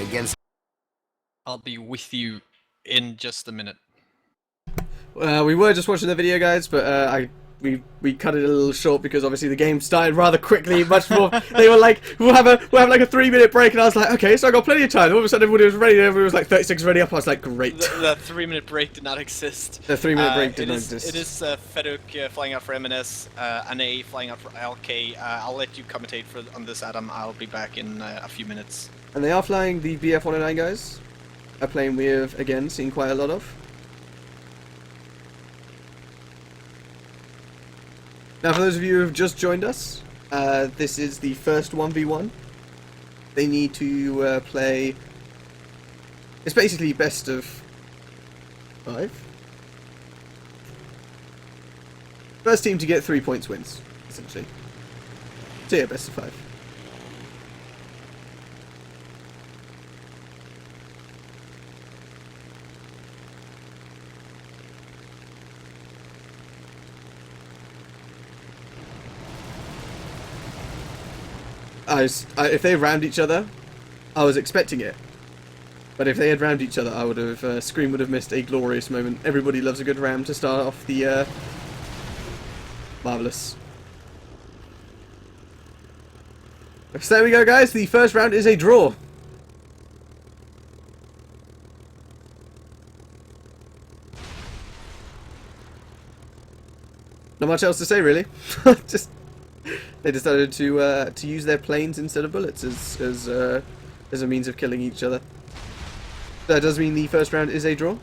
against. I'll be with you in just a minute. We were just watching the video, guys, but we cut it a little short because obviously the game started rather quickly. Much more. They were like, we'll have like a 3-minute break, and I was like, okay, so I got plenty of time. All of a sudden, everybody was ready. Everybody was like 36 ready up. I was like, great. The 3-minute break did not exist. The 3-minute break did not exist. It is Feduk flying out for MNS, NA flying out for LK. I'll let you commentate on this, Adam. I'll be back in a few minutes. And they are flying the BF-109, guys. A plane we have again seen quite a lot of. Now, for those of you who have just joined us, this is the first 1v1. They need to play... It's basically best of 5. First team to get 3 points wins, essentially. So yeah, best of 5. If they rammed each other, I was expecting it. But if they had rammed each other, I would have, Scream would have missed a glorious moment. Everybody loves a good ram to start off the, marvellous. So there we go, guys. The first round is a draw. Not much else to say, really. Just... They decided to use their planes instead of bullets as a means of killing each other. That does mean the first round is a draw.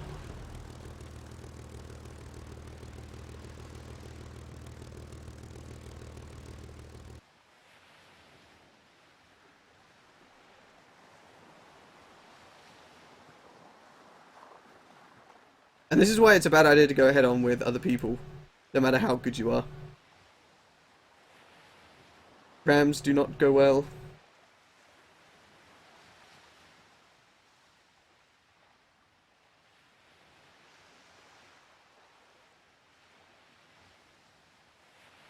And this is why it's a bad idea to go head on with other people, no matter how good you are. Rams do not go well.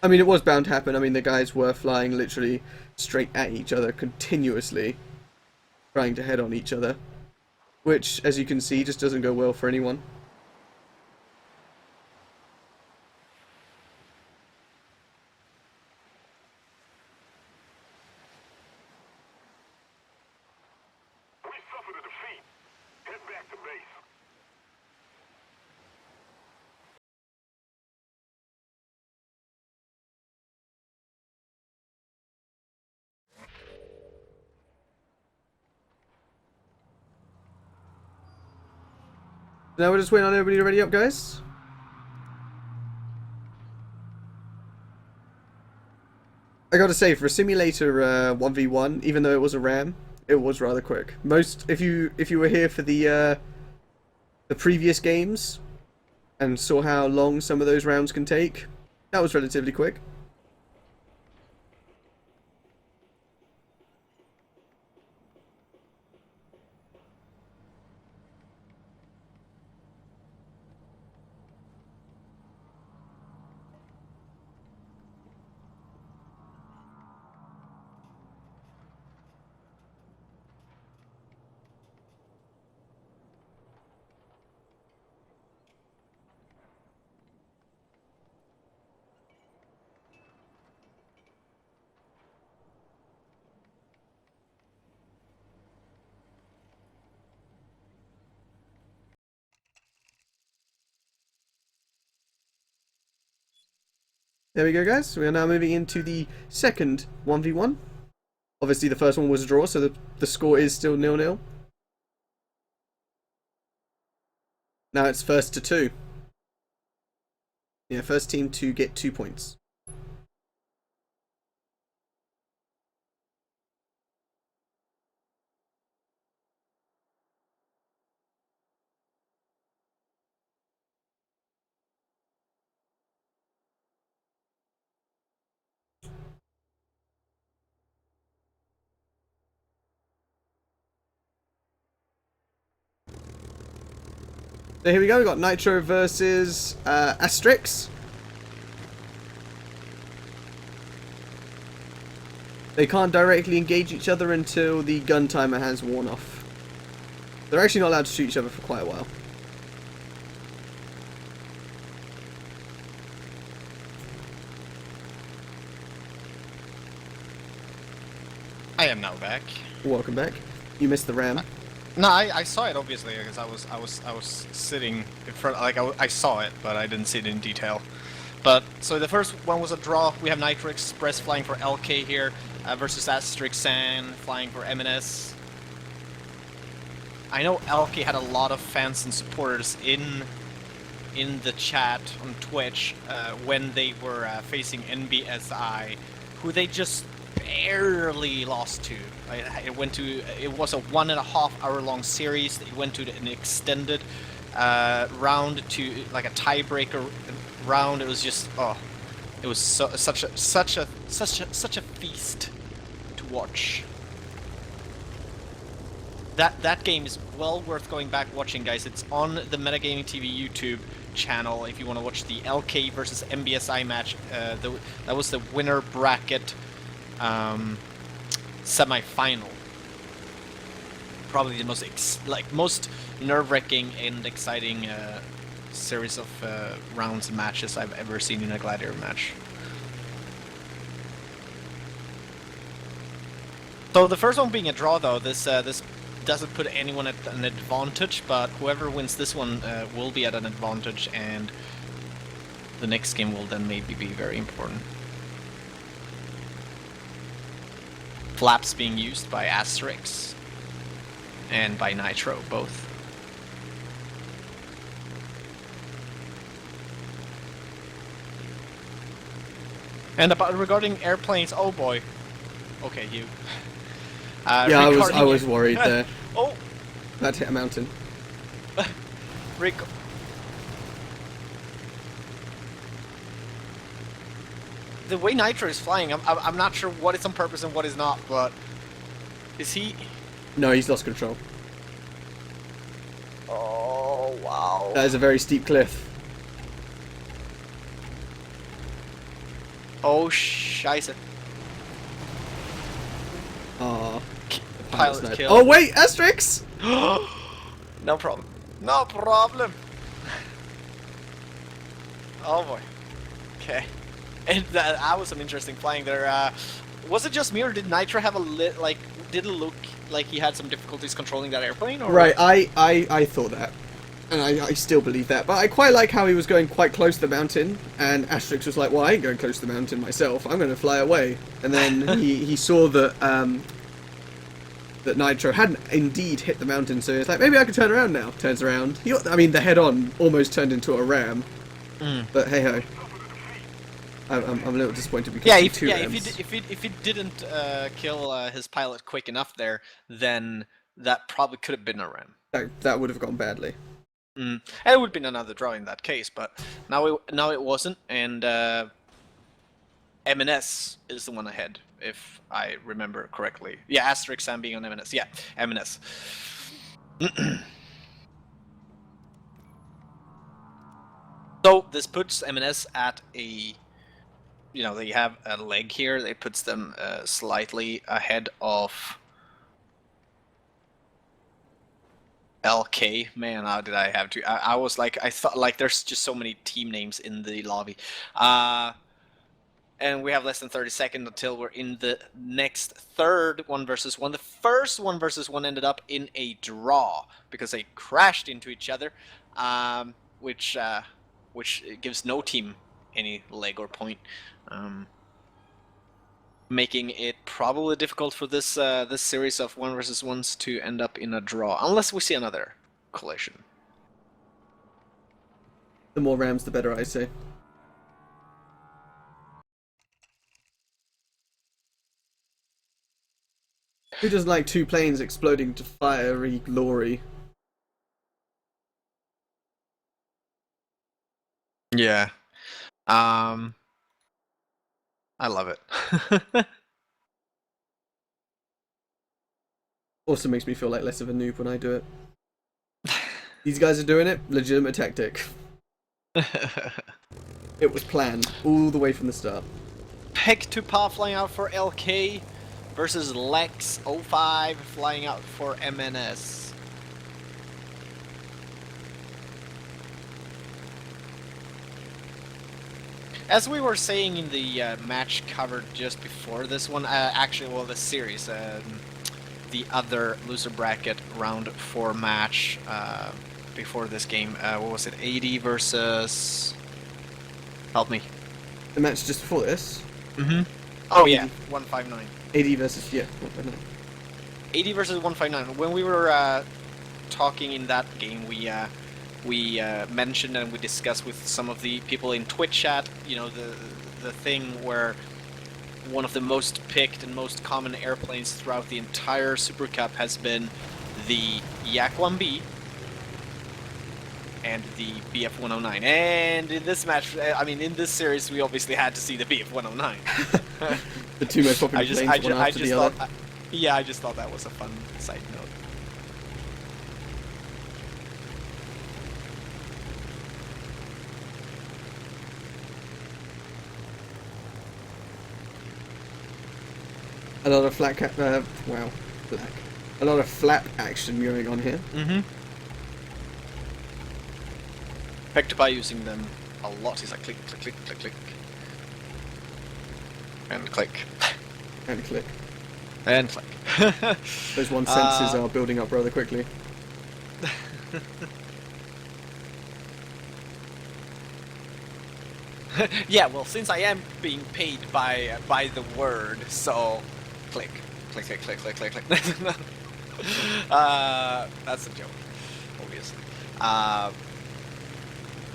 I mean, it was bound to happen. I mean, the guys were flying literally straight at each other continuously, trying to head on each other, which, as you can see, just doesn't go well for anyone. Now we're just waiting on everybody to ready up, guys. I gotta say, for a simulator 1v1, even though it was a ram, it was rather quick. If you were here for the previous games and saw how long some of those rounds can take, that was relatively quick. There we go, guys. We are now moving into the second 1v1. Obviously, the first one was a draw, so the score is still 0-0. Now it's first to 2. Yeah, first team to get 2 points. So here we go, we got Nitro versus Asterix. They can't directly engage each other until the gun timer has worn off. They're actually not allowed to shoot each other for quite a while. I am now back. Welcome back. You missed the ram. No, I saw it obviously because I was sitting in front, like I saw it, but I didn't see it in detail. But so the first one was a draw. We have Nitro Express flying for LK here versus Asterix San flying for MNS. I know LK had a lot of fans and supporters in the chat on Twitch when they were facing NBSI, who they just barely lost to. It was a 1.5 hour long series. It went to an extended round to like a tiebreaker round. It was just it was such a feast to watch. That game is well worth going back watching, guys. It's on the Metagamingtv YouTube channel if you want to watch the LK versus MBSI match. That was the winner bracket semi-final. Probably the most nerve-wracking and exciting series of rounds and matches I've ever seen in a Gladiator match. So the first one being a draw, though, this doesn't put anyone at an advantage, but whoever wins this one will be at an advantage, and the next game will then maybe be very important. Flaps being used by Asterix and by Nitro, both. And regarding airplanes, oh boy. Okay, you. Yeah, I was worried there. Oh! That hit a mountain. The way Nitro is flying, I'm not sure what is on purpose and what is not, but is he? No, he's lost control. Oh wow! That is a very steep cliff. Oh scheisse! Aw. Pilot kill. Oh wait, Asterix! No problem. No problem. Oh boy. Okay. And that was some interesting flying there. Was it just me, or did Nitro have did it look like he had some difficulties controlling that airplane? Or right, I thought that. And I still believe that. But I quite like how he was going quite close to the mountain, and Asterix was like, well, I ain't going close to the mountain myself, I'm going to fly away. And then he saw that that Nitro hadn't indeed hit the mountain, so he's like, maybe I can turn around now. Turns around. I mean, the head-on almost turned into a ram. But hey-ho. I'm a little disappointed because if he didn't kill his pilot quick enough there, then that probably could have been a ram. That would have gone badly. And it would have been another draw in that case, but now it wasn't, and MNS is the one ahead, if I remember correctly. Yeah, Asterix Sam being on MNS. Yeah, MNS. So this puts MNS at a, they have a leg here. It puts them slightly ahead of LK. Man, how did I have to? I was like, I thought like there's just so many team names in the lobby. And we have less than 30 seconds until we're in the next third 1v1. The first 1v1 ended up in a draw because they crashed into each other, which gives no team any leg or point, making it probably difficult for this this series of 1v1s to end up in a draw, unless we see another collision. The more rams, the better, I say. Who doesn't like two planes exploding to fiery glory? Yeah. I love it. Also makes me feel like less of a noob when I do it. These guys are doing it, legitimate tactic. It was planned all the way from the start. Peg to Pa flying out for LK versus Lex 05 flying out for MNS. As we were saying in the match covered just before this one, actually, well, the series, the other loser bracket round 4 match before this game, what was it? 80 versus. Help me. The match just before this. Mm-hmm. Oh 80. yeah, 159. 80 versus 159. 80 versus 159. When we were talking in that game, we mentioned and we discussed with some of the people in Twitch chat, you know, the thing where one of the most picked and most common airplanes throughout the entire Super Cup has been the Yak-1B and the BF-109. And in this match, I mean, in this series, we obviously had to see the BF-109. The two most popular planes, one after the other. Yeah, I just thought that was a fun side note. A lot of a lot of flap action going on here. Mm-hmm. Pectopi using them a lot. He's like click, click, click, click, click. And click. And click. And click. Those one senses are building up rather quickly. Yeah, well, since I am being paid by the word, so click, click, click, click, click, click, click. That's a joke, obviously.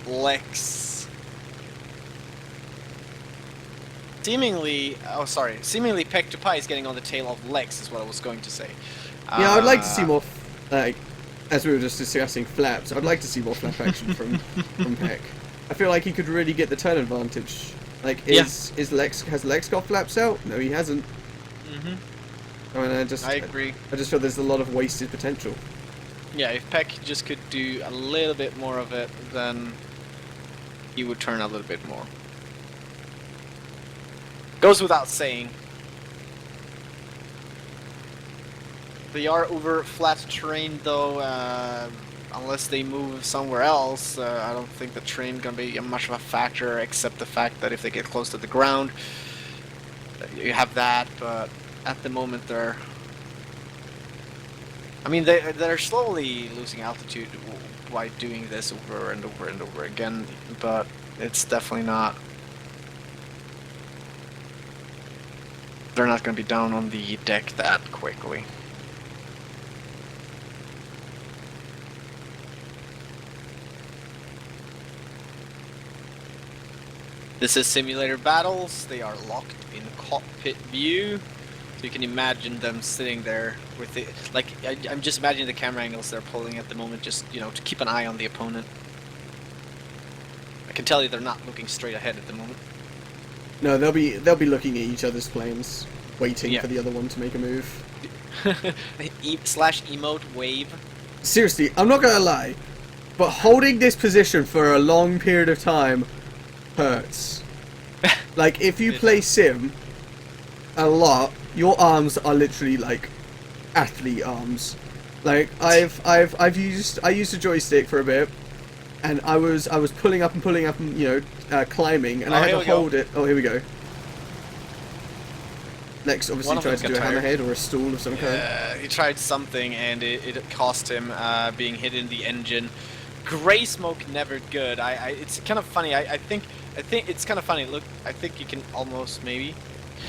Lex. Seemingly Pectopi is getting on the tail of Lex, is what I was going to say. Yeah, I'd like to see more, like, as we were just discussing flaps, I'd like to see more flap action from Peck. I feel like he could really get the turn advantage. Like, has Lex got flaps out? No, he hasn't. Mm-hmm. I mean, I agree. I just feel there's a lot of wasted potential. Yeah, if Peck just could do a little bit more of it, then he would turn a little bit more. Goes without saying. They are over flat terrain though, unless they move somewhere else. I don't think the terrain gonna be much of a factor, except the fact that if they get close to the ground, you have that, but at the moment they're... I mean, they're slowly losing altitude by doing this over and over and over again, but it's definitely not... They're not going to be down on the deck that quickly. This is simulator battles. They are locked in cockpit view. So you can imagine them sitting there with it. Like, I'm just imagining the camera angles they're pulling at the moment, just, you know, to keep an eye on the opponent. I can tell you they're not looking straight ahead at the moment. No, they'll be looking at each other's planes, waiting Yeah. for the other one to make a move. Slash emote wave. Seriously, I'm not gonna lie, but holding this position for a long period of time hurts. Like, if you play Sim a lot, your arms are literally like athlete arms. Like, I used a joystick for a bit, and I was pulling up and you know, climbing, and I had to hold it. Oh, here we go. Next, obviously, tried to do a hammerhead or a stool of some kind. He tried something, and it cost him being hit in the engine. Gray smoke, never good. It's kind of funny. I think it's kind of funny. Look, I think you can almost maybe,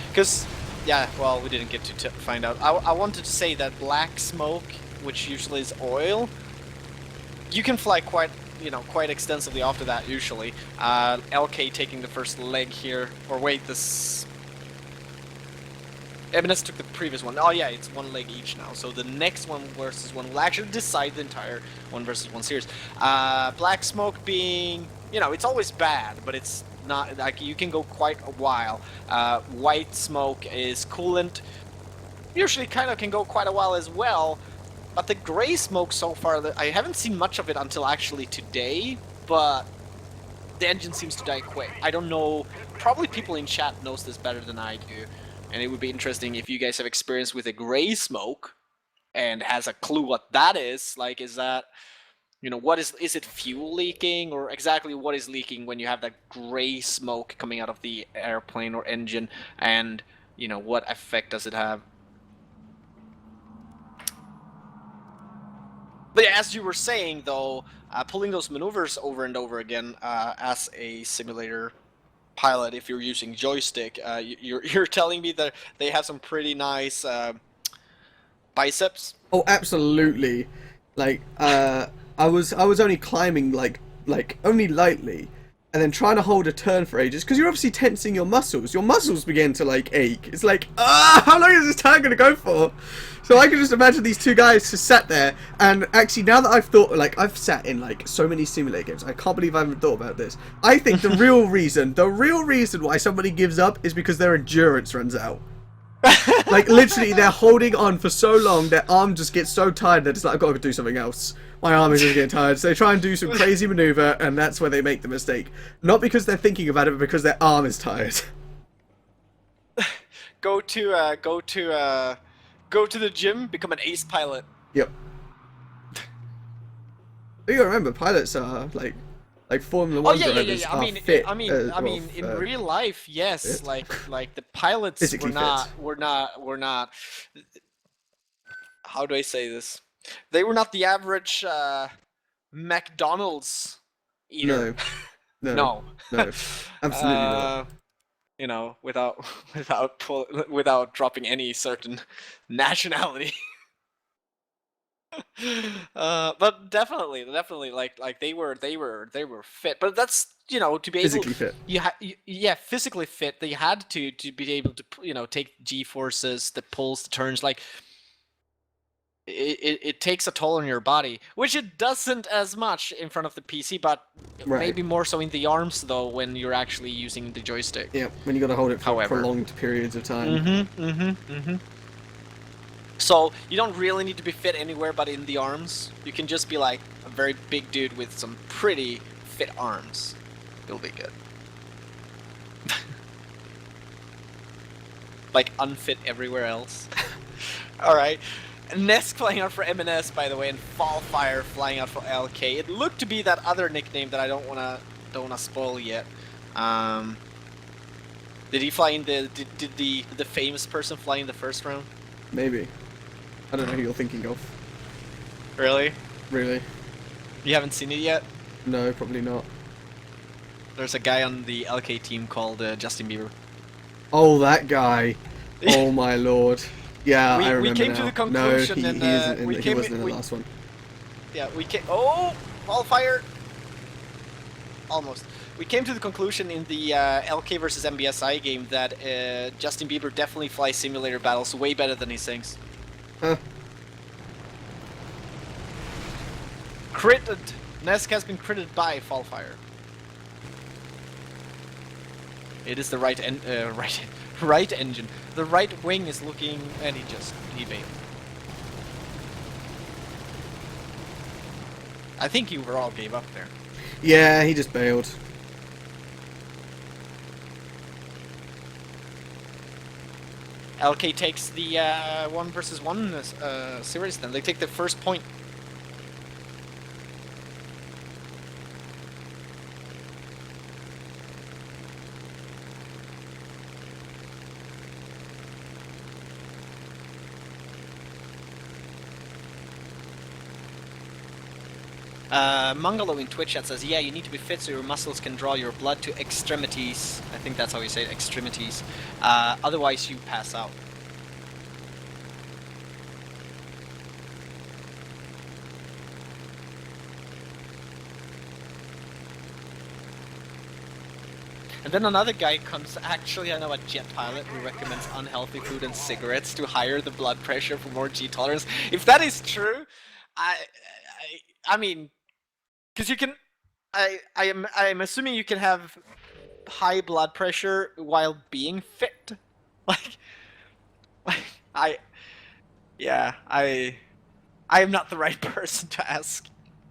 because yeah. Well, we didn't get to find out. I wanted to say that black smoke, which usually is oil, you can fly quite extensively after that usually. LK taking the first leg here, or wait, this MNS took the previous one. Oh yeah, it's one leg each now. So the next one versus one will actually decide the entire one versus one series. Black smoke being, you know, it's always bad, but it's not, like, you can go quite a while. White smoke is coolant. Usually kind of can go quite a while as well. But the gray smoke so far, I haven't seen much of it until actually today, but the engine seems to die quick. I don't know, probably people in chat knows this better than I do. And it would be interesting if you guys have experience with a gray smoke and has a clue what that is. Like, is that You know, what is it fuel leaking, or exactly what is leaking when you have that gray smoke coming out of the airplane or engine, and you know, what effect does it have? But yeah, as you were saying though, pulling those maneuvers over and over again as a simulator pilot, if you're using joystick, you're telling me that they have some pretty nice biceps. Oh, absolutely. Like, I was only climbing like only lightly, and then trying to hold a turn for ages because you're obviously tensing your muscles. Your muscles begin to like ache. It's like, how long is this turn gonna go for? So I can just imagine these two guys just sat there, and actually now that I've thought, like I've sat in like so many simulator games, I can't believe I haven't thought about this. I think the real reason why somebody gives up is because their endurance runs out. Like literally, they're holding on for so long, their arm just gets so tired that it's like, I've got to do something else. My arm is just getting tired, so they try and do some crazy maneuver, and that's where they make the mistake. Not because they're thinking about it, but because their arm is tired. Go to the gym, become an ace pilot. Yep. But you gotta remember, pilots are like Formula One drivers are fit. I mean, in real life, yes. fit. Like the pilots Physically were not. How do I say this? They were not the average McDonald's eater. No, No. no, absolutely not. You know, without dropping any certain nationality. But definitely, like they were fit. But that's, you know, to be able Physically fit. yeah, physically fit. They had to be able to, you know, take G forces, the pulls, the turns. Like it takes a toll on your body, which it doesn't as much in front of the PC, but Right. maybe more so in the arms though when you're actually using the joystick. Yeah, when you got to hold it for However. prolonged periods of time. So you don't really need to be fit anywhere but in the arms. You can just be like a very big dude with some pretty fit arms. You'll be good. Like unfit everywhere else. Alright. Nesk flying out for MNS, by the way, and Fallfire flying out for LK. It looked to be that other nickname that I don't wanna spoil yet. Did he fly in did the famous person fly in the first round? Maybe. I don't know who you're thinking of. Really? Really? You haven't seen it yet? No, probably not. There's a guy on the LK team called Justin Bieber. Oh, that guy. Oh my lord. Yeah, I remember we came now. to the conclusion, no, and he wasn't in the last one. Yeah, we came. Oh, all fire! Almost. We came to the conclusion in the LK versus MBSI game that Justin Bieber definitely flies simulator battles way better than he sings. Huh. Critted. Nesk has been critted by Fallfire. It is the right engine. The right wing is looking, and he bailed. I think he overall gave up there. Yeah, he just bailed. LK takes the 1 versus 1 series then. They take the first point. Mungalo in Twitch chat says, yeah, you need to be fit so your muscles can draw your blood to extremities. I think that's how you say it, extremities. Otherwise you pass out. And then another guy comes, actually I know a jet pilot who recommends unhealthy food and cigarettes to higher the blood pressure for more G tolerance. If that is true, I mean, because you can, I'm assuming you can have high blood pressure while being fit. Like I am not the right person to ask.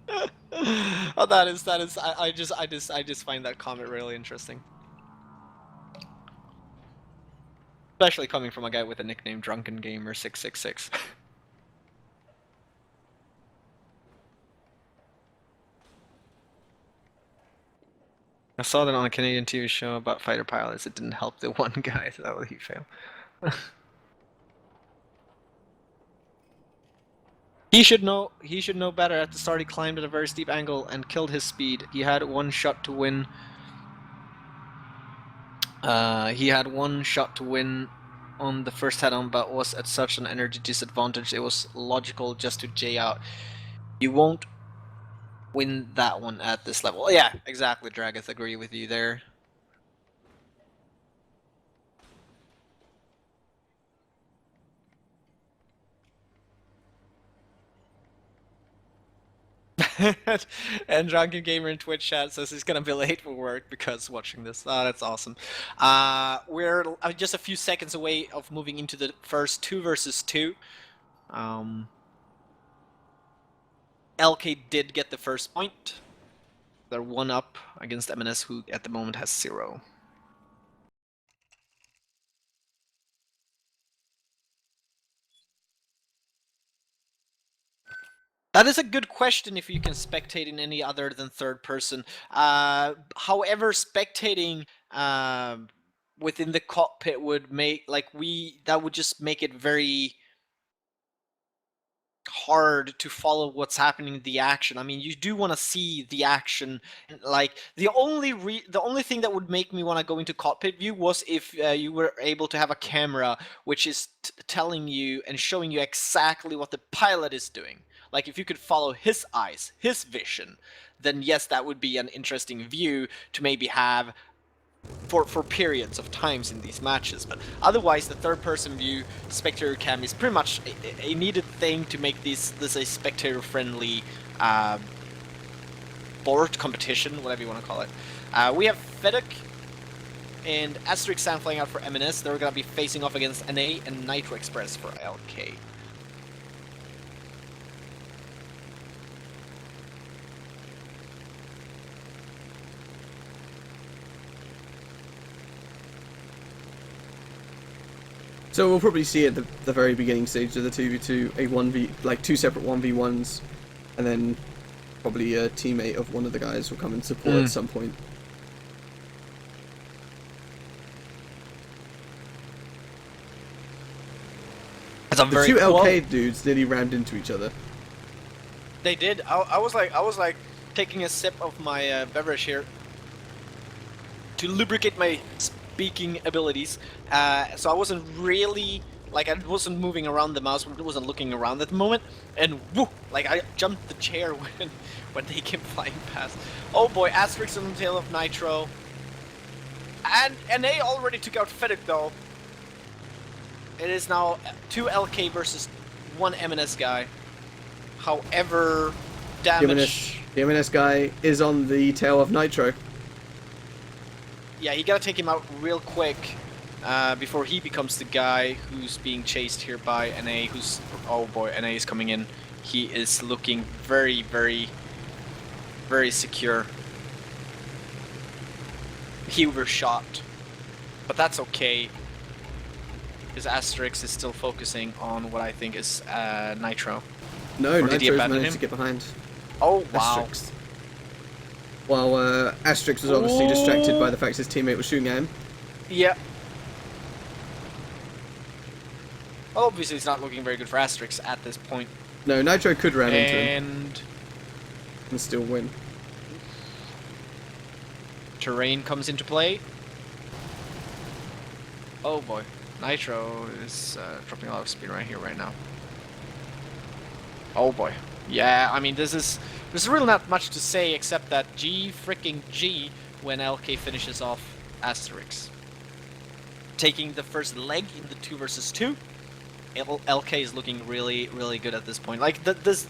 Oh, that is. I just find that comment really interesting, especially coming from a guy with a nickname Drunken Gamer 666. I saw that on a Canadian TV show about fighter pilots. It didn't help the one guy, so that was he failed. He should know. He should know better. At the start, he climbed at a very steep angle and killed his speed. He had one shot to win. He had one shot to win on the first head-on, but was at such an energy disadvantage. It was logical just to J out. You won't win that one at this level. Yeah, exactly, Dragath. Agree with you there. And Drunken Gamer in Twitch chat says he's gonna be late for work because watching this. Oh, that's awesome. We're just a few seconds away of moving into the first 2 versus 2. LK did get the first point. They're 1 up against MNS, who at the moment has 0. That is a good question if you can spectate in any other than third person. However, spectating within the cockpit would make that would just make it very hard to follow what's happening in the action. I mean, you do want to see the action. Like the only thing that would make me want to go into cockpit view was if you were able to have a camera which is telling you and showing you exactly what the pilot is doing. Like if you could follow his eyes, his vision, then yes, that would be an interesting view to maybe have for periods of times in these matches. But otherwise, the third-person view spectator cam is pretty much a needed thing to make this a spectator-friendly board competition, whatever you want to call it. We have Fedek and Asterix Sound flying out for MNS. They're going to be facing off against NA and Nitro Express for LK. So we'll probably see at the very beginning stage of the 2v2 a 1v, like 2 separate 1v1s, and then probably a teammate of one of the guys will come and support at some point. That's a The very 2 cool... LK dudes nearly rammed into each other. They did. I was like taking a sip of my beverage here to lubricate my speaking abilities. So I wasn't really I wasn't moving around the mouse. I wasn't looking around at the moment, and whoo! Like I jumped the chair when they came flying past. Oh boy, Asterix on the tail of Nitro, and they already took out Fedek though. It is now 2 LK versus 1 MNS guy. However, damage... The MNS guy is on the tail of Nitro. Yeah, you gotta take him out real quick before he becomes the guy who's being chased here by NA, who's... Oh boy, NA is coming in. He is looking very, very, very secure. He overshot. But that's okay. Because Asterix is still focusing on what I think is Nitro. No, Nitro's managed to get behind. Oh, wow. Asterix. While Asterix was obviously distracted by the fact his teammate was shooting at him. Yeah. Well, obviously it's not looking very good for Asterix at this point. No, Nitro could ram into him. And still win. Terrain comes into play. Oh boy. Nitro is dropping a lot of speed right here, right now. Oh boy. Yeah, I mean, there's really not much to say except that G when LK finishes off Asterix. Taking the first leg in the 2 versus 2. LK is looking really, really good at this point. Like, this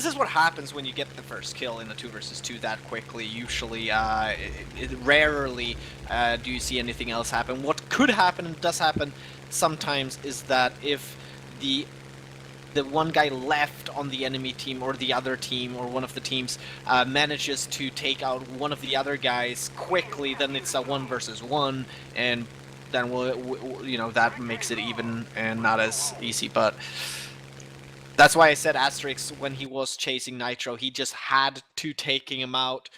is what happens when you get the first kill in a 2 versus 2 that quickly. Usually, rarely do you see anything else happen. What could happen and does happen sometimes is that if the one guy left on the enemy team or the other team or one of the teams manages to take out one of the other guys quickly, then it's a 1 versus 1, and then that makes it even and not as easy. But that's why I said Asterix, when he was chasing Nitro, he just had to taking him out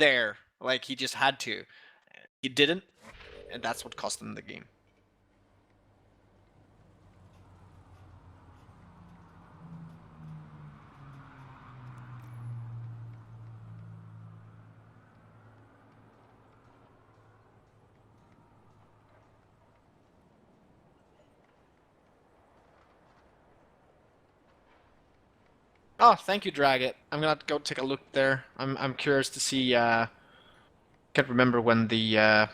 there. Like, he just had to. He didn't, and that's what cost him the game. Oh, thank you, Dragit. I'm gonna go take a look there. I'm curious to see. Can't remember when the. I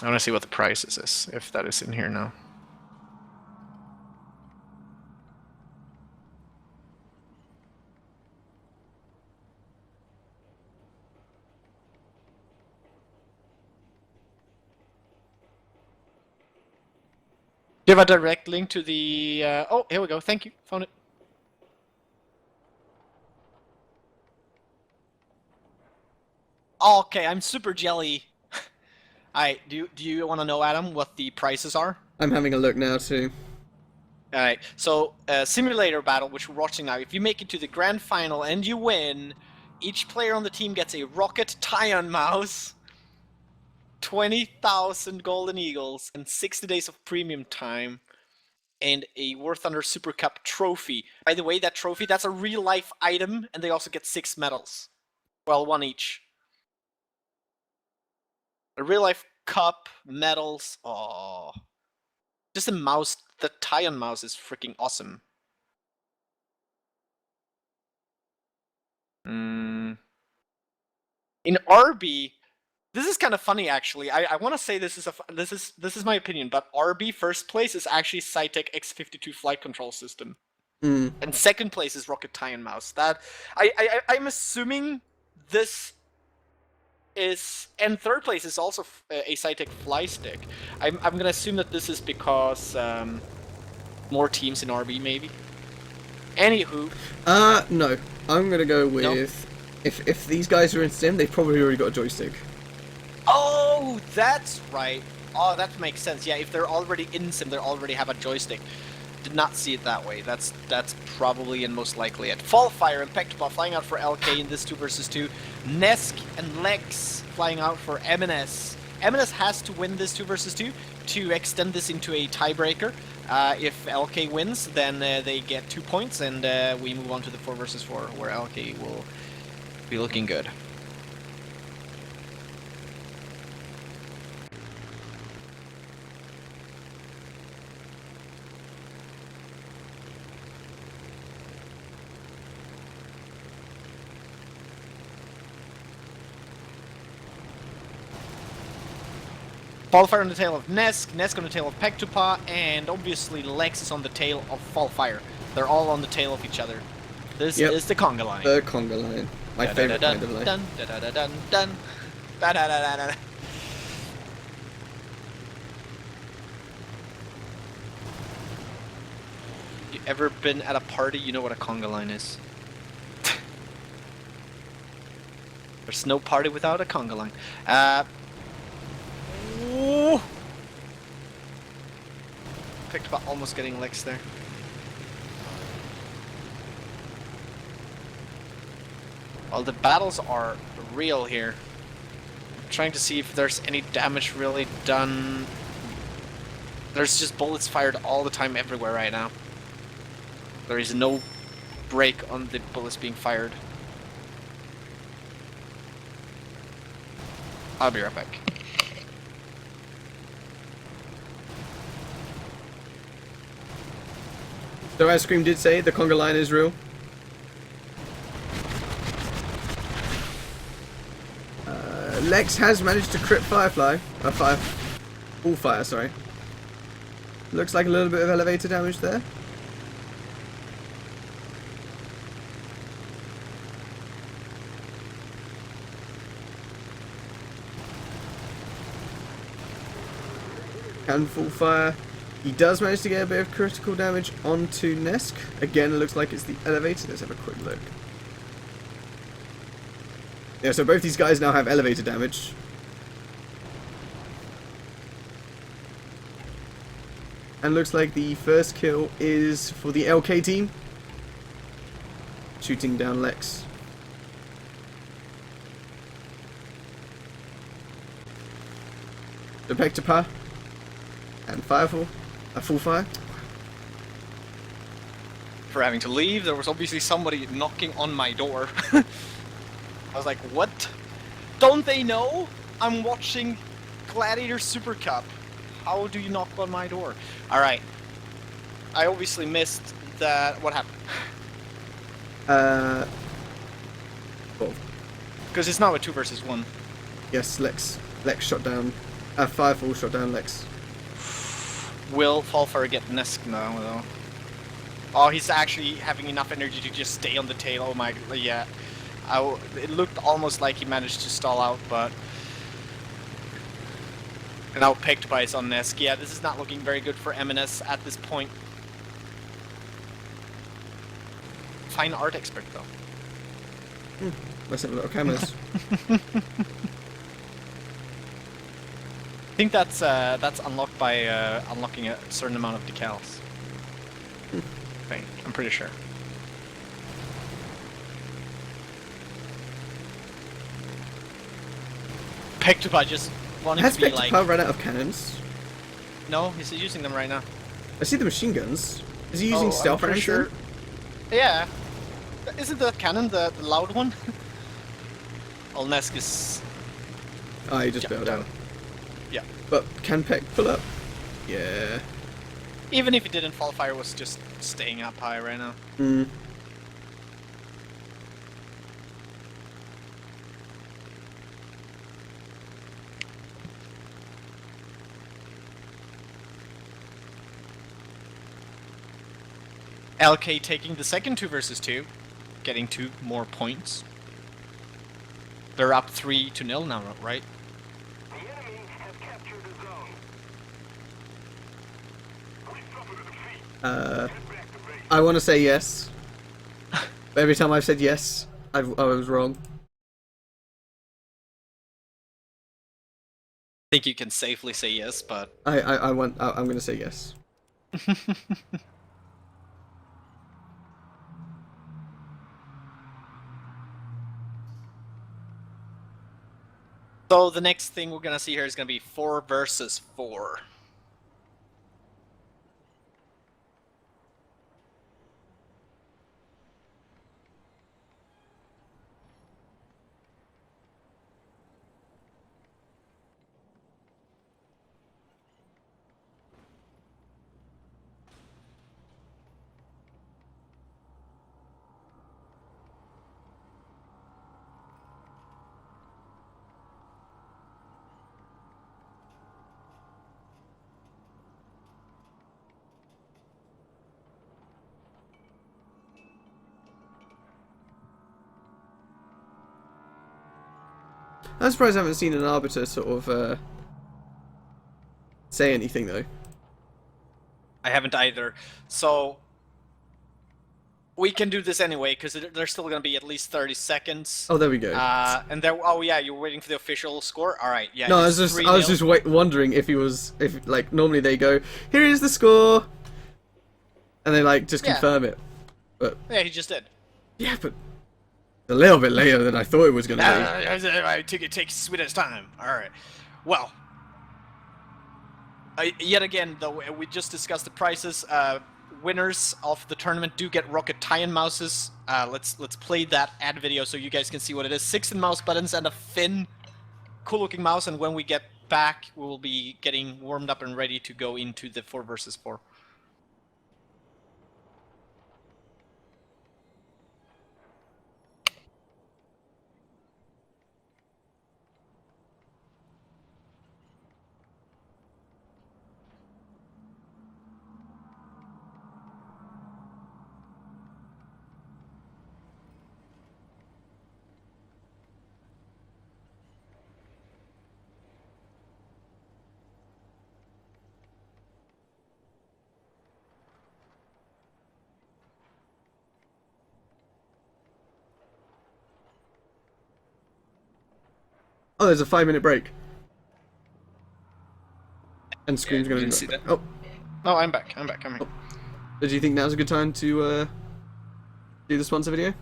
want to see what the prices is, if that is in here now. Do you have a direct link to the? Oh, here we go. Thank you. Found it. Okay, I'm super jelly. Alright, do you want to know, Adam, what the prices are? I'm having a look now too. Alright, so simulator battle, which we're watching now. If you make it to the grand final and you win, each player on the team gets a rocket tie-on mouse, 20,000 golden eagles, and 60 days of premium time, and a War Thunder Super Cup trophy. By the way, that trophy, that's a real-life item, and they also get 6 medals. Well, 1 each. A real-life cup, medals, oh. Just a mouse, the tie-on mouse is freaking awesome. In RB, this is kind of funny actually. I want to say this is my opinion, but RB first place is actually Cytec X52 flight control system, and second place is Rocket Tie and Mouse. That I'm assuming this is, and third place is also a Cytec fly stick. I'm gonna assume that this is because more teams in RB maybe. Anywho. No. I'm gonna go with if these guys are in Sim, they've probably already got a joystick. Oh, that's right. Oh, that makes sense. Yeah, if they're already in Sim, they already have a joystick. Did not see it that way. That's probably and most likely it. Fallfire and Pectopop flying out for LK in this 2 versus 2. Nesk and Lex flying out for MNS. MNS has to win this 2 versus 2 to extend this into a tiebreaker. If LK wins, then they get 2 points, and we move on to the 4 versus 4, where LK will be looking good. Fallfire on the tail of Nesk, Nesk on the tail of Pectopop, and obviously Lex is on the tail of Fallfire. They're all on the tail of each other. This is the conga line. The conga line. My favorite kind of line. Dun, dun, dun, dun, dun, dun, dun, dun, dun. You ever been at a party? You know what a conga line is. There's no party without a conga line. Ooh. Picked up almost getting Lex there. Well, the battles are real here. I'm trying to see if there's any damage really done. There's just bullets fired all the time everywhere right now. There is no break on the bullets being fired. I'll be right back. So Ice Cream did say the conga line is real. Lex has managed to crit Firefly. Fire, sorry. Looks like a little bit of elevator damage there. Can full fire. He does manage to get a bit of critical damage onto Nesk. Again, it looks like it's the elevator. Let's have a quick look. Yeah, so both these guys now have elevator damage. And looks like the first kill is for the LK team. shooting down Lex. The back to par. And Firefall. A full fire. For having to leave, there was obviously somebody knocking on my door. I was like, what? Don't they know? I'm watching Gladiator Super Cup. How do you knock on my door? Alright. I obviously missed that. What happened? Well, Because it's now a 2 versus 1. yes, Lex shot down. Firefall shot down Lex. Will Fallfire get Nesk now, though? Oh, he's actually having enough energy to just stay on the tail. Oh my, yeah. It looked almost like he managed to stall out, but... And now Pectopi is on Nesk. Yeah, this is not looking very good for MNS at this point. Fine art expert, though. Let's have a look at cameras. I think that's unlocked by unlocking a certain amount of decals. I think. I'm pretty sure. Pectopi just wanting Has to be like... Pectopi run out of cannons? No, he's using them right now. I see the machine guns. Is he using stealth I'm or pretty anything? sure. Yeah. Isn't the cannon the loud one? Nesk is... Oh, he just bailed down. out. Yeah. But can Peck pull up? Yeah. Even if it didn't, Fallfire was just staying up high right now. Hmm. LK taking the second 2 versus 2, getting 2 more points. They're up 3-0 now, right? The enemy has captured the zone. We suffered a defeat. Head back to base. I want to say yes. But every time I've said yes, I was wrong. I think you can safely say yes, but... I'm going to say yes. So the next thing we're gonna see here is gonna be 4 versus 4. I'm surprised I haven't seen an arbiter sort of say anything though. I haven't either. So we can do this anyway, because there's still gonna be at least 30 seconds. Oh, there we go. And there. Oh yeah, you're waiting for the official score. All right. Yeah. No, it's I was just wondering if like normally they go, here is the score, and they like just confirm it. But yeah, he just did. yeah, but a little bit later than I thought it was gonna I think it takes sweet as time. All right. Well. Yet again, though, we just discussed the prices. Winners of the tournament do get Rocket Tie-in mouses. Let's play that ad video so you guys can see what it is. 16 mouse buttons and a thin, cool-looking mouse. And when we get back, we will be getting warmed up and ready to go into the 4 versus 4. Oh, there's a 5-minute break. And Scream's gonna didn't be see back. that. Oh, No, I'm back. I'm back. do you think now's a good time to do the sponsor video?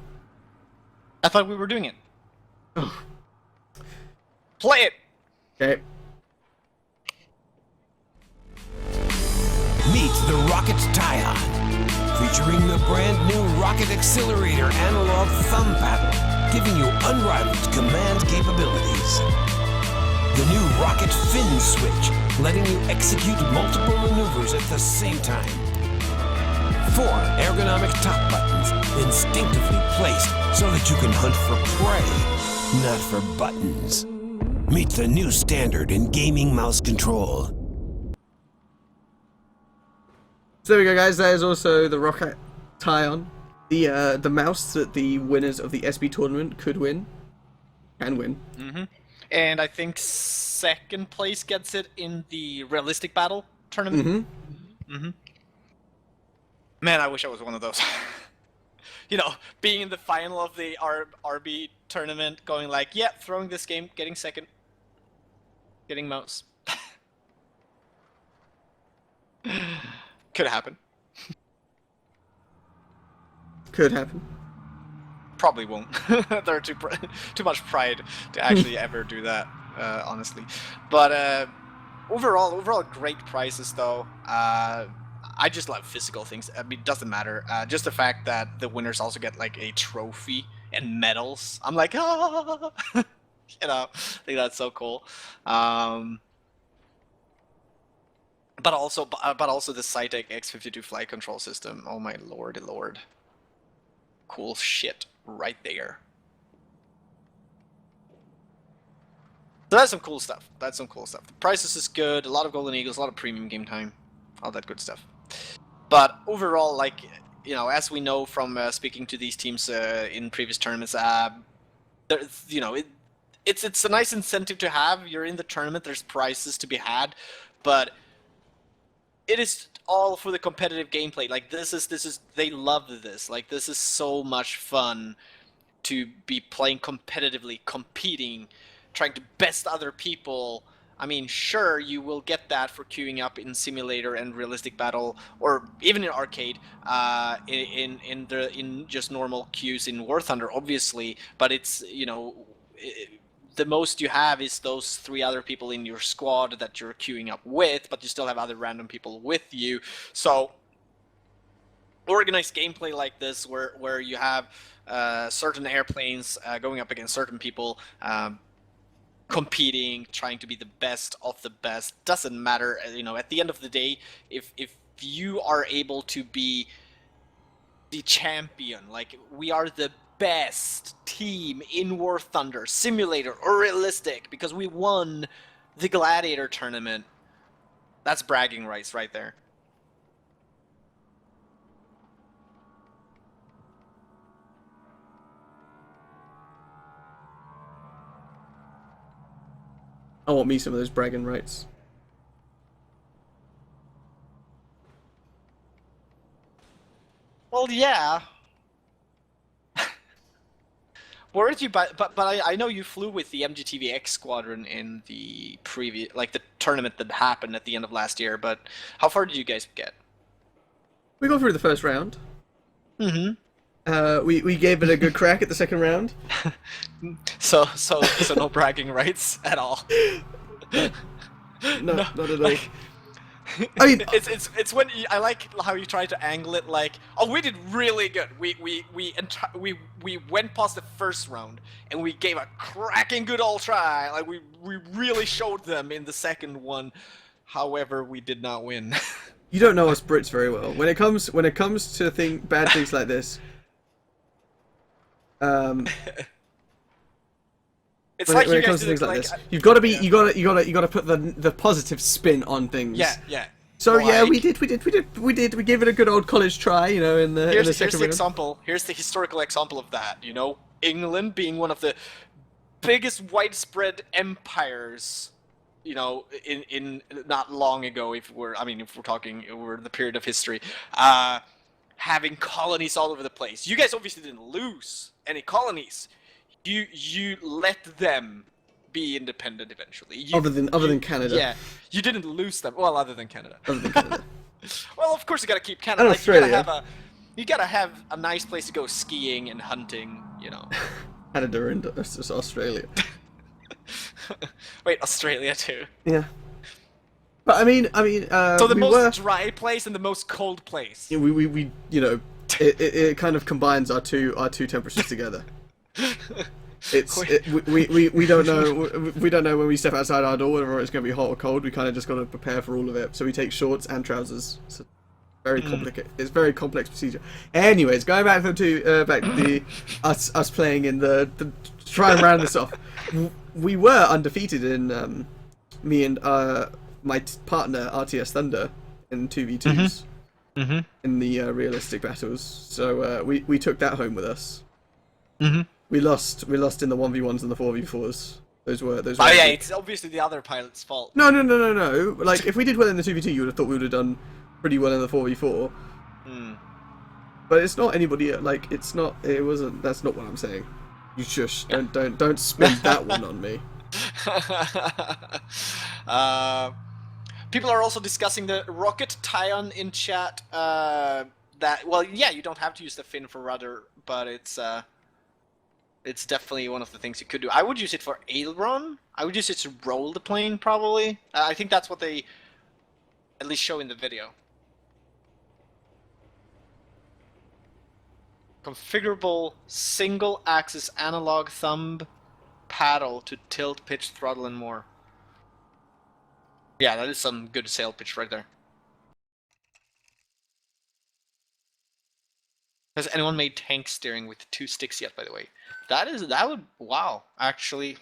I thought we were doing it. Oh. Play it! Okay. Meet the Rocket Tyon, featuring the brand new Rocket Accelerator analog thumb paddle, giving you unrivaled command capabilities. The new Rocket Fin switch, letting you execute multiple maneuvers at the same time. 4 ergonomic top buttons, instinctively placed so that you can hunt for prey, not for buttons. Meet the new standard in gaming mouse control. So there we go, guys. That is also the Rocket Tyon, the mouse that the winners of the SB tournament could win, can win. Mm-hmm. And I think second place gets it in the realistic battle tournament. Mm-hmm. Mm-hmm. Man, I wish I was one of those. You know, being in the final of the RB tournament, going like, yeah, throwing this game, getting second, getting mouse. Could happen. Could happen. Probably won't. There are too much pride to actually ever do that, honestly. But overall, great prizes though. I just love physical things. I mean, it doesn't matter. Just the fact that the winners also get like a trophy and medals. I'm like, ah! You know, I think that's so cool. But also the Cytec X52 flight control system. Oh my lordy lord. Cool shit right there. So that's some cool stuff. That's some cool stuff. The prices is good. A lot of golden eagles. A lot of premium game time. All that good stuff. But overall, like, you know, as we know from speaking to these teams in previous tournaments, you know, it's a nice incentive to have. You're in the tournament. There's prizes to be had, but it is all for the competitive gameplay. Like this is they love this. Like this is so much fun to be playing competitively, competing, trying to best other people. I mean, sure, you will get that for queuing up in simulator and realistic battle, or even in arcade, in just normal queues in War Thunder, obviously. But it's, you know, the most you have is those 3 other people in your squad that you're queuing up with, but you still have other random people with you. So organized gameplay like this, where you have certain airplanes going up against certain people, competing, trying to be the best of the best, doesn't matter. You know, at the end of the day, if you are able to be the champion, like we are the best team in War Thunder, simulator or realistic, because we won the Gladiator tournament, that's bragging rights right there. I want me some of those bragging rights. Well, yeah. Weren't you? But I know you flew with the MGTV X squadron in the previous, like the tournament that happened at the end of last year. But how far did you guys get? We got through the first round. Mm-hmm. We gave it a good crack at the second round. So no bragging rights at all. No, not at all. Like, I mean, it's when I like how you try to angle it like, oh, we did really good. We went past the first round and we gave a cracking good old try. Like we really showed them in the second one. However, we did not win. You don't know us Brits very well. When it comes to bad things like this, it's when like it you comes guys to did things it, like like, this, you gotta put the positive spin on things. Yeah. So yeah, Like- we did. We gave it a good old college try, you know, in the Here's second the round. example. Here's the historical example of that. You know, England being one of the biggest widespread empires, you know, in not long ago. If we're talking over the period of history, having colonies all over the place. You guys obviously didn't lose any colonies. You let them be independent eventually. Other than Canada. Yeah, you didn't lose them. Well, other than Canada. Other than Canada. Well, of course you gotta keep Canada. And Like, Australia. you gotta have a nice place to go skiing and hunting. You know. Canada and Australia. Wait, Australia too. Yeah. But I mean, So the we most dry place and the most cold place. we you know, it kind of combines our two temperatures together. We don't know when we step outside our door whether it's going to be hot or cold. We kind of just got to prepare for all of it. So we take shorts and trousers. So very complicated. It's a very complex procedure. Anyways, going back to us playing in the try and round this off. We were undefeated in me and my partner RTS Thunder in 2v2s in the realistic battles. So we took that home with us. We lost in the 1v1s and the 4v4s. Those were. Oh yeah, it's obviously the other pilot's fault. No. Like if we did well in the 2v2, you would have thought we would have done pretty well in the 4v4. But it's not anybody. Like it's not. It wasn't. That's not what I'm saying. You shush. Don't spin that one on me. People are also discussing the rocket tie-on in chat. Well, yeah, you don't have to use the fin for rudder, but it's definitely one of the things you could do. I would use it for aileron. I would use it to roll the plane, probably. I think that's what they at least show in the video. Configurable single-axis analog thumb paddle to tilt, pitch, throttle, and more. Yeah, that is some good sail pitch right there. Has anyone made tank steering with 2 sticks yet, by the way? That would, wow, actually,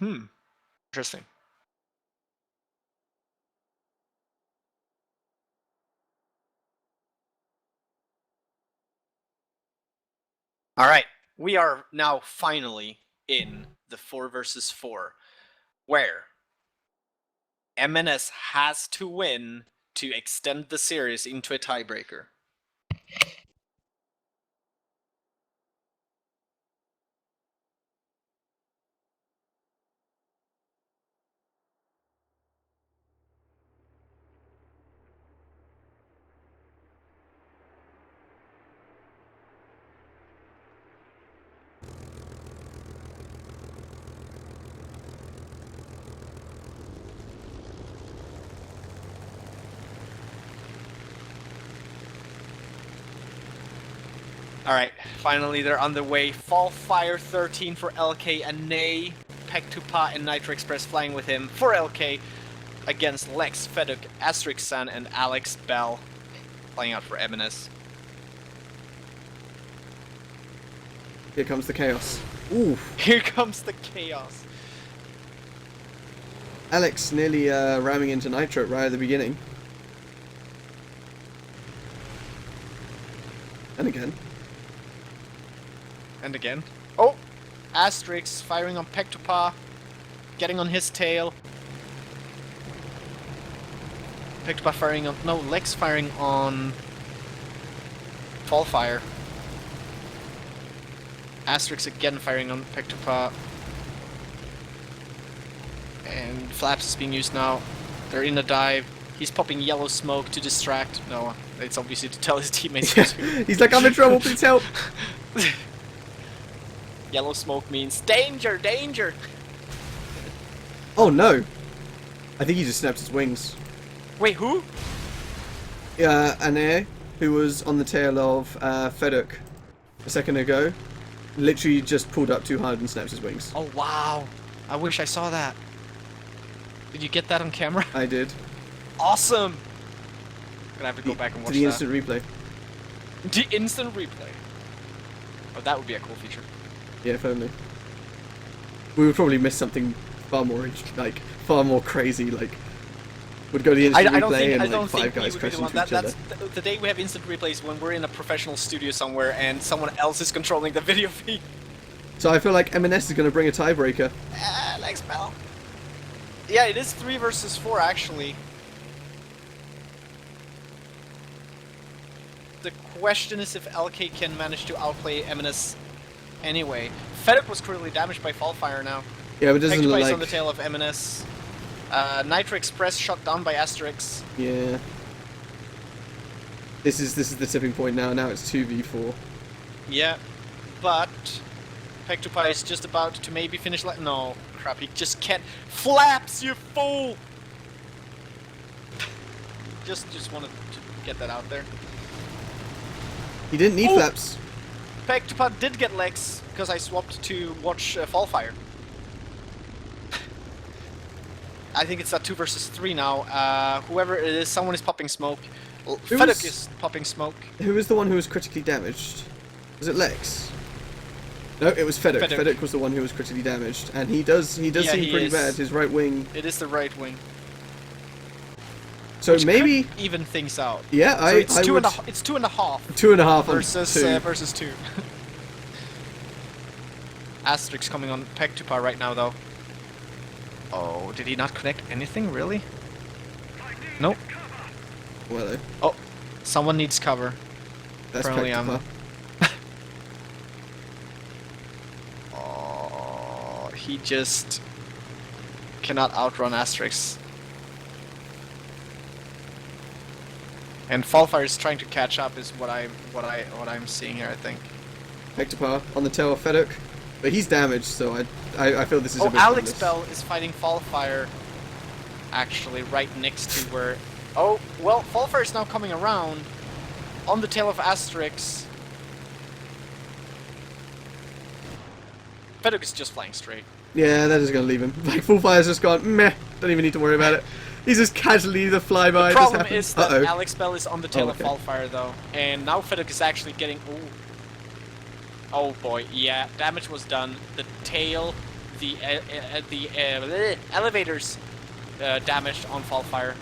interesting. Alright, we are now finally in the 4 versus 4, where MNS has to win to extend the series into a tiebreaker. Alright, finally they're on the way. Fall Fire 13 for LK and Nay. Pektupa and Nitro Express flying with him for LK against Lex, Feduk, Asterixan, and Alex Bell playing out for MNS. Here comes the chaos. Ooh. Here comes the chaos. Alex nearly ramming into Nitro right at the beginning. And again. And again. Oh! Asterix firing on Pektupa. Getting on his tail. Pektupa firing on... No, Lex firing on... Fallfire. Asterix again firing on Pektupa. And Flaps is being used now. They're in a dive. He's popping yellow smoke to distract. No, it's obviously to tell his teammates to. He's like, I'm in trouble, please help! Yellow smoke means danger, danger! Oh no! I think he just snapped his wings. Wait, who? Ane, who was on the tail of Feduk a second ago, literally just pulled up too hard and snapped his wings. Oh wow! I wish I saw that. Did you get that on camera? I did. Awesome! Gonna have to go back and watch the that. instant replay. The instant replay. Oh, that would be a cool feature. Yeah, if only. We would probably miss something far more, far more crazy, like, would go to the instant replay and like 5 guys crash into each other. That's the day we have instant replays when we're in a professional studio somewhere and someone else is controlling the video feed. So I feel like MNS is going to bring a tiebreaker. Thanks, pal. Yeah, it is 3 versus 4 actually. The question is if LK can manage to outplay MNS anyway. Feduk was critically damaged by Fallfire now. Yeah, but it doesn't look like... on the tail of MNS. Nitro Express shot down by Asterix. Yeah. This is the tipping point now. Now it's 2v4. Yeah, but Pectopi is just about to maybe finish like no crap, he just can't. Flaps, you fool! Just wanted to get that out there. He didn't need Oh! flaps. Pectopi did get legs because I swapped to watch Fallfire. I think it's a 2 versus 3 now. Whoever it is, someone is popping smoke. Feduk is popping smoke. Who was the one who was critically damaged? Was it Lex? No, it was Feduk. Feduk was the one who was critically damaged, and he does seem pretty bad. His right wing. It is the right wing. So Which maybe could even things out. Yeah, so it's I would. It's 2.5. 2.5 versus on 2. Versus 2. Asterix coming on Pectopi right now, though. Oh, did he not connect anything, really? Nope. Well, Oh, someone needs cover. that's Apparently, Pectopi. Oh, he just cannot outrun Asterix. And Fallfire is trying to catch up, is what I'm seeing here. I think. Pectopi on the tail of Feduk, but he's damaged, so I feel this is a bit Alex pointless. Bell is fighting Fallfire, actually right next to where. Oh well, Fallfire is now coming around on the tail of Asterix. Feduk is just flying straight. Yeah, that is going to leave him. Like, Full Fire's just gone, meh, don't even need to worry about it. He's just casually the flyby. The problem is that Uh-oh. Alex Bell is on the tail okay. of Fallfire though, and now Feduk is actually getting. Ooh. Oh boy, yeah, damage was done. The tail, the elevators damaged on Fallfire,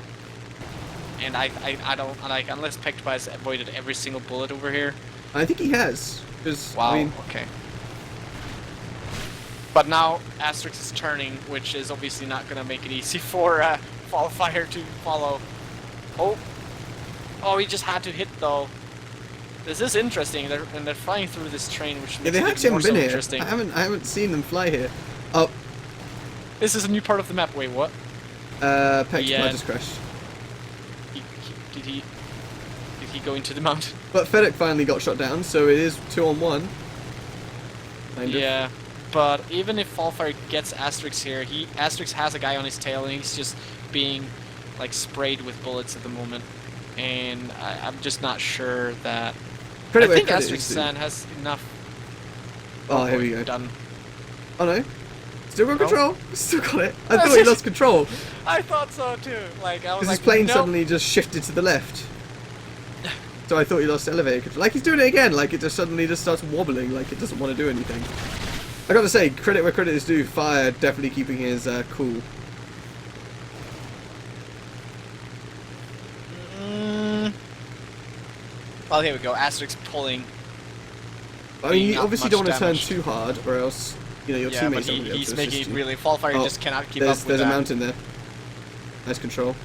and I don't like unless Pectopi has avoided every single bullet over here. I think he has. Because, Wow. I mean, Okay. But now Asterix is turning, which is obviously not going to make it easy for Fallfire to follow. Oh, oh, he just had to hit though. This is interesting. They're flying through this train, which yeah, makes they it actually more haven't been so here. interesting. I haven't seen them fly here. Oh, This is a new part of the map. Wait, what? Pectopi Yeah. just crashed. Did he go into the mountain? But Feduk finally got shot down, so it is 2-on-1. Kind of. Yeah, but even if Fallfire gets Asterix here, Asterix has a guy on his tail, and he's just being like sprayed with bullets at the moment, and I'm just not sure that. I think Asterix has enough. Oh, here we go. Done. Oh no. Still got No. control. Still got it. I thought he lost control. I thought so too. Like I was Because like, his plane nope. suddenly just shifted to the left. So I thought he lost elevator control. Like he's doing it again. Like it just suddenly just starts wobbling. Like it doesn't want to do anything. I gotta say, credit where credit is due. Fire definitely keeping his cool. Well, here we go. Asterix pulling. I mean, you not obviously much don't want to turn damage. too hard, or else your Yeah, but teammates don't be able he's to making assist it you. really. Fallfire Oh, just cannot keep up with There's that. a mountain there. Nice control.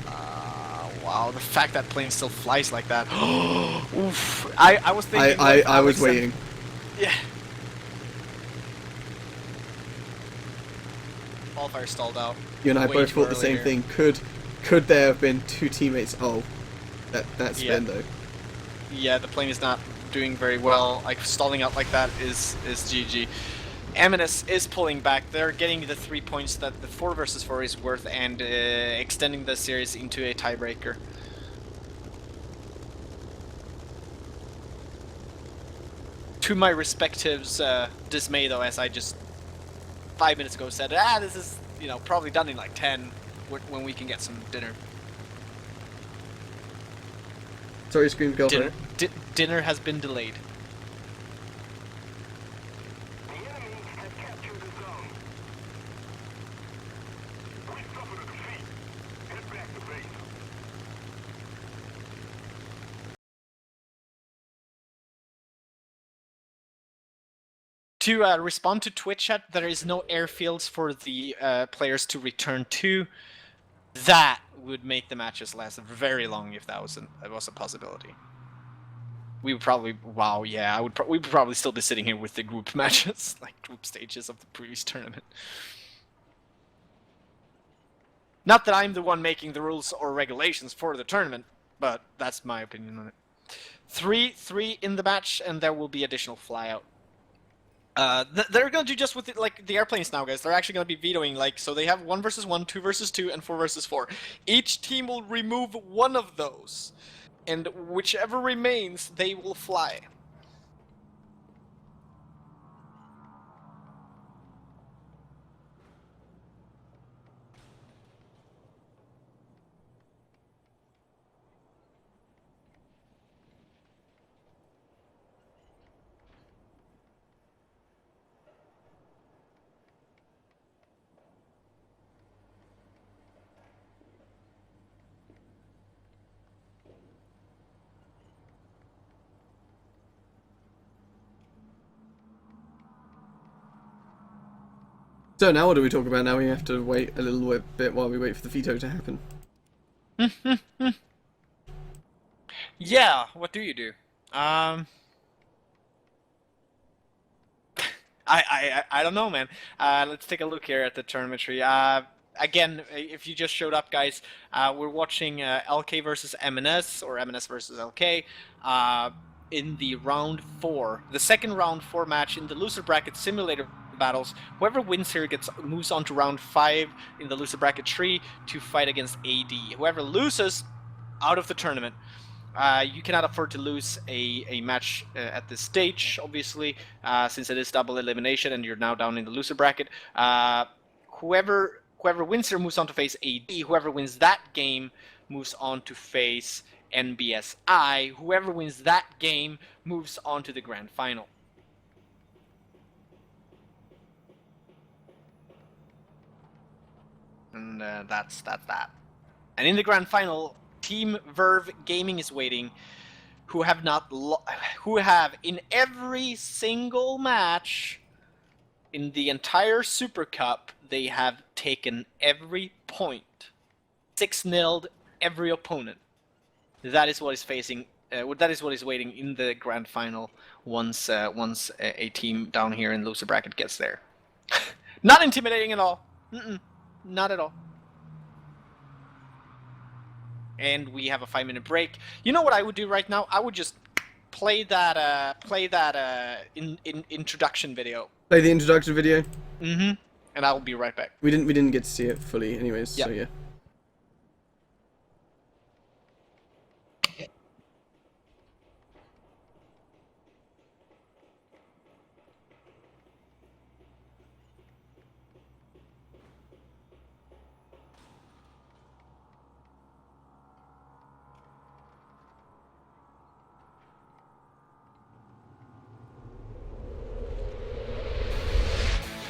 Wow, the fact that plane still flies like that. Oof. I was thinking. I was waiting. Yeah. Fallfire stalled out. You and I way both too thought the early same here. thing. Could there have been two teammates? Oh, that spin though. Yeah, the plane is not doing very well. Like stalling out like that is GG. MNS is pulling back. They're getting the 3 points that the 4 versus 4 is worth, and extending the series into a tiebreaker. To my respectives' dismay, though, as I just 5 minutes ago said, this is probably done in like 10 when we can get some dinner. Sorry, Scream Girlfriend. Dinner has been delayed. The enemy has captured the zone. We suffered a defeat. Head back to base. To respond to Twitch chat, there is no airfields for the players to return to. That would make the matches last very long if that was a possibility. We would probably, wow, yeah, we would probably still be sitting here with the group matches, like group stages of the previous tournament. Not that I'm the one making the rules or regulations for the tournament, but that's my opinion on it. 3-3 in the match, and there will be additional flyout. They're gonna do just with it, like the airplanes now, guys. They're actually gonna be vetoing, like, so they have 1 versus 1, 2 versus 2, and 4 versus 4. Each team will remove one of those, and whichever remains, they will fly. So now what do we talk about? Now we have to wait a little bit while we wait for the veto to happen. Yeah, what do you do? I don't know, man. Let's take a look here at the tournament tree. Again, if you just showed up, guys, we're watching LK versus MNS, or MNS versus LK, in the round 4, the second round 4 match in the loser bracket simulator battles. Whoever wins here moves on to round 5 in the loser bracket tree to fight against AD. Whoever loses, out of the tournament. You cannot afford to lose a match at this stage, obviously, since it is double elimination and you're now down in the loser bracket. Whoever wins here moves on to face AD. Whoever wins that game moves on to face NBSI. Whoever wins that game moves on to the grand final. And that's that. And in the grand final, Team Verve Gaming is waiting, who have in every single match in the entire Super Cup, they have taken every point, 6-0'd every opponent. That is what is facing. That is what is waiting in the grand final once a team down here in the loser bracket gets there. Not intimidating at all. Not at all. And we have a 5-minute break. You know what I would do right now? I would just play that introduction video. Play the introduction video. And I will be right back. We didn't get to see it fully, anyways. Yep. So yeah.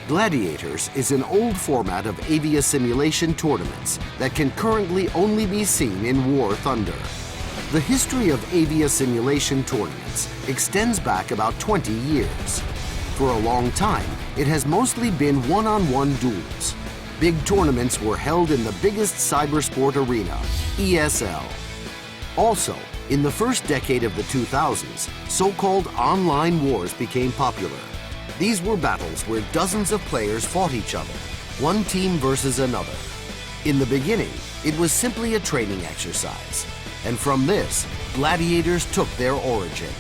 Gladiators is an old format of Avia simulation tournaments that can currently only be seen in War Thunder. The history of Avia simulation tournaments extends back about 20 years. For a long time, it has mostly been one-on-one duels. Big tournaments were held in the biggest cybersport arena, ESL. Also, in the first decade of the 2000s, so-called online wars became popular. These were battles where dozens of players fought each other, one team versus another. In the beginning, it was simply a training exercise, and from this, gladiators took their origin.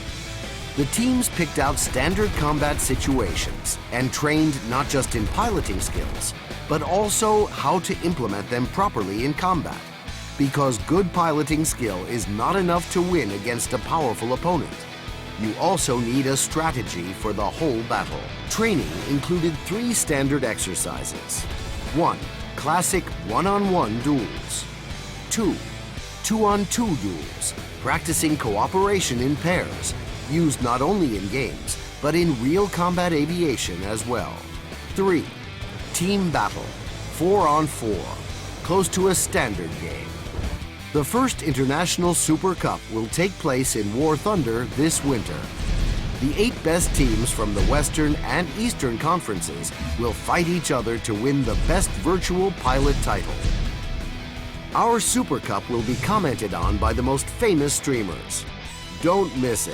The teams picked out standard combat situations and trained not just in piloting skills, but also how to implement them properly in combat. Because good piloting skill is not enough to win against a powerful opponent. You also need a strategy for the whole battle. Training included 3 standard exercises. 1. Classic one-on-one duels. 2. Two-on-two duels, practicing cooperation in pairs, used not only in games, but in real combat aviation as well. 3. Team battle, 4-on-4, close to a standard game. The first International Super Cup will take place in War Thunder this winter. The 8 best teams from the Western and Eastern conferences will fight each other to win the best virtual pilot title. Our Super Cup will be commented on by the most famous streamers. Don't miss it.